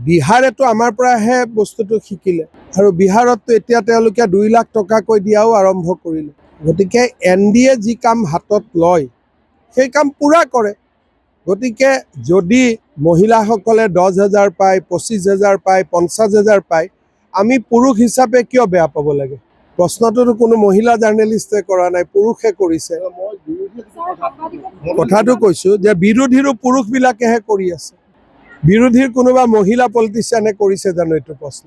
বিহাৰেতো আমাৰ পৰাহে বস্তুটো শিকিলে আৰু বিহাৰততো এতিয়া তেওঁলোকে 2 লাখ টকাকৈ দিয়াও আৰম্ভ কৰিলে। গতিকে NDA যি কাম হাতত লয় সেই কাম পূৰা কৰে। গতিকে যদি মহিলাসকলে 10,000 পায়, 25,000 পায়, 50,000 পায়, আমি পুৰুষ হিচাপে কিয় বেয়া পাব লাগে? প্ৰশ্নটোতো কোনো মহিলা জাৰ্নেলিষ্টে কৰা নাই, পুৰুষে কৰিছে। কথাটো কৈছোঁ যে বিৰোধীৰো পুৰুষবিলাকেহে কৰি আছে। বিৰোধীৰ কোনোবা মহিলা পলিটিচিয়ানে কৰিছে জানো এইটো প্ৰশ্ন?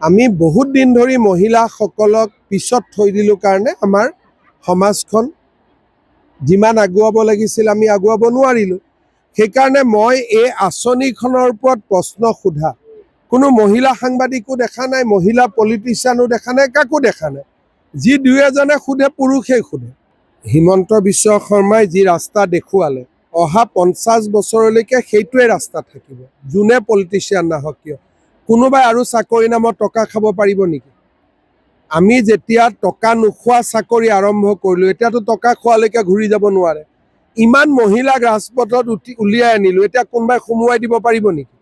আমি বহুত দিন ধৰি মহিলাসকলক পিছত থৈ দিলোঁ কাৰণে আমাৰ সমাজখন যিমান আগুৱাব লাগিছিল আমি আগুৱাব নোৱাৰিলোঁ। সেইকাৰণে মই এই আঁচনিখনৰ ওপৰত প্ৰশ্ন সোধা কোনো মহিলা সাংবাদিকো দেখা নাই, মহিলা পলিটিচিয়ানো দেখা নাই, কাকো দেখা নাই। যি 2-এজনে সোধে পুৰুষেই সোধে। হিমন্ত বিশ্ব শৰ্মাই যি ৰাস্তা দেখুৱালে অহা 50 বছৰলৈকে সেইটোৱে ৰাস্তা থাকিব, যোনে পলিটিচিয়ান নাহক কিয়। কোনোবাই আৰু চাকৰি নামত টকা খাব পাৰিব নেকি? আমি যেতিয়া টকা নোখোৱা চাকৰি আৰম্ভ কৰিলোঁ, এতিয়াতো টকা খোৱালৈকে ঘূৰি যাব নোৱাৰে। ইমান মহিলাক ৰাজপথত উলিয়াই আনিলোঁ, এতিয়া কোনোবাই সোমোৱাই দিব পাৰিব নেকি?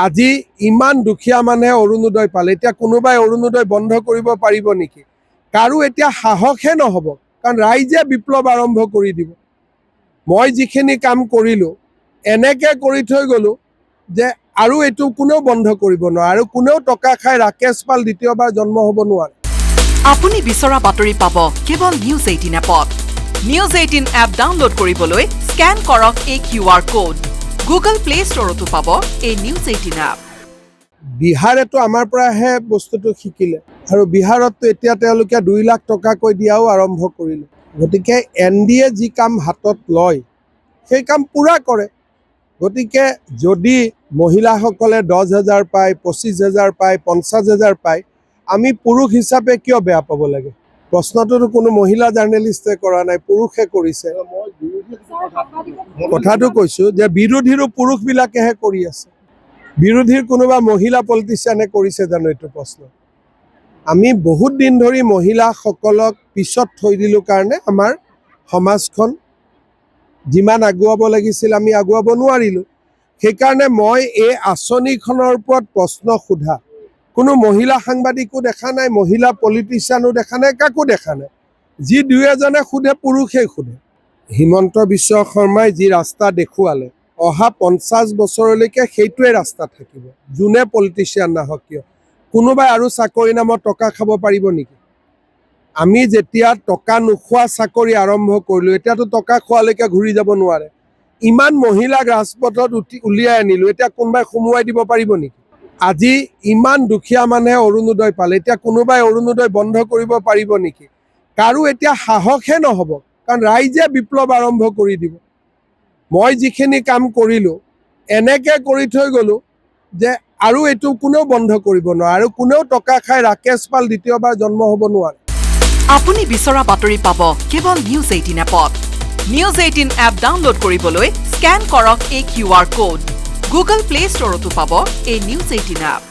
আজি ইমান দুখীয়া মানুহে অৰুণোদয় পালে, এতিয়া কোনোবাই অৰুণোদয় বন্ধ কৰিব পাৰিব নেকি? কাৰো এতিয়া সাহসহে নহ'ব, কাৰণ ৰাইজে বিপ্লৱ আৰম্ভ কৰি দিব। মই যিখিনি কাম কৰিলোঁ এনেকৈ কৰি থৈ গ'লোঁ যে আৰু এইটো কোনেও বন্ধ কৰিব নোৱাৰে আৰু কোনেও টকা খাই ৰাকেশ পাল দ্বিতীয়বাৰ জন্ম হ'ব নোৱাৰে। আপুনি বিচৰা বাতৰি পাব কেৱল নিউজ 18 এপত। নিউজ 18 এপ ডাউনলোড কৰিবলৈ স্কেন কৰক এই QR কোড। গুগল প্লে ষ্টৰতো পাব এই নিউজ 18 এপ। বিহাৰেতো আমাৰ পৰাহে বস্তুটো শিকিলে আৰু বিহাৰততো এতিয়া তেওঁলোকে 2 লাখ টকাকৈ দিয়াও আৰম্ভ কৰিলে। গতিকে NDA যি কাম হাতত লয় সেই কাম পূৰা কৰে। গতিকে যদি মহিলাসকলে 10,000 পায়, 25,000 পায়, 50,000 পায়, আমি পুৰুষ হিচাপে কিয় বেয়া পাব লাগে? প্ৰশ্নটোতো কোনো মহিলা জাৰ্নেলিষ্টে কৰা নাই, পুৰুষে কৰিছে। কথাটো কৈছোঁ যে বিৰোধীৰো পুৰুষবিলাকেহে কৰি আছে। বিৰোধীৰ কোনোবা মহিলা পলিটিচিয়ানে কৰিছে জানো এইটো প্ৰশ্ন? আমি বহুত দিন ধৰি মহিলাসকলক পিছত থৈ দিলোঁ কাৰণে আমাৰ সমাজখন যিমান আগুৱাব লাগিছিল আমি আগুৱাব নোৱাৰিলোঁ। সেইকাৰণে মই এই আঁচনিখনৰ ওপৰত প্ৰশ্ন সোধা কোনো মহিলা সাংবাদিকো দেখা নাই, মহিলা পলিটিচিয়ানো দেখা নাই, কাকো দেখা নাই। যি 2-এজনে সোধে পুৰুষেই সোধে। হিমন্ত বিশ্ব শৰ্মাই যি ৰাস্তা দেখুৱালে অহা 50 বছৰলৈকে সেইটোৱে ৰাস্তা থাকিব, যোনে পলিটিচিয়ান নাহক কিয়। কোনোবাই আৰু চাকৰি নামত টকা খাব পাৰিব নেকি? আমি যেতিয়া টকা নোখোৱা চাকৰি আৰম্ভ কৰিলোঁ, এতিয়াতো টকা খোৱালৈকে ঘূৰি যাব নোৱাৰে। ইমান মহিলাক ৰাজপথত উলিয়াই আনিলোঁ, এতিয়া কোনোবাই সোমোৱাই দিব পাৰিব নেকি? আজি ইমান দুখীয়া মানুহে অৰুণোদয় পালে, এতিয়া কোনোবাই অৰুণোদয় বন্ধ কৰিব পাৰিব নেকি? কাৰো এতিয়া সাহসহে নহ'ব, কাৰণ ৰাইজে বিপ্লৱ আৰম্ভ কৰি দিব। মই যিখিনি কাম কৰিলোঁ এনেকৈ কৰি থৈ গ'লোঁ যে আৰু এইটো কোনেও বন্ধ কৰিব নোৱাৰে আৰু কোনেও টকা খাই ৰাকেশ পাল দ্বিতীয়বাৰ জন্ম হ'ব নোৱাৰে। আপুনি বিচৰা বাতৰি পাব কেৱল নিউজ 18 এপত। নিউজ 18 এপ ডাউনলোড কৰিবলৈ স্কেন কৰক এই QR কোড। গুগল প্লে ষ্টৰতো পাব এই নিউজ 18 এপ।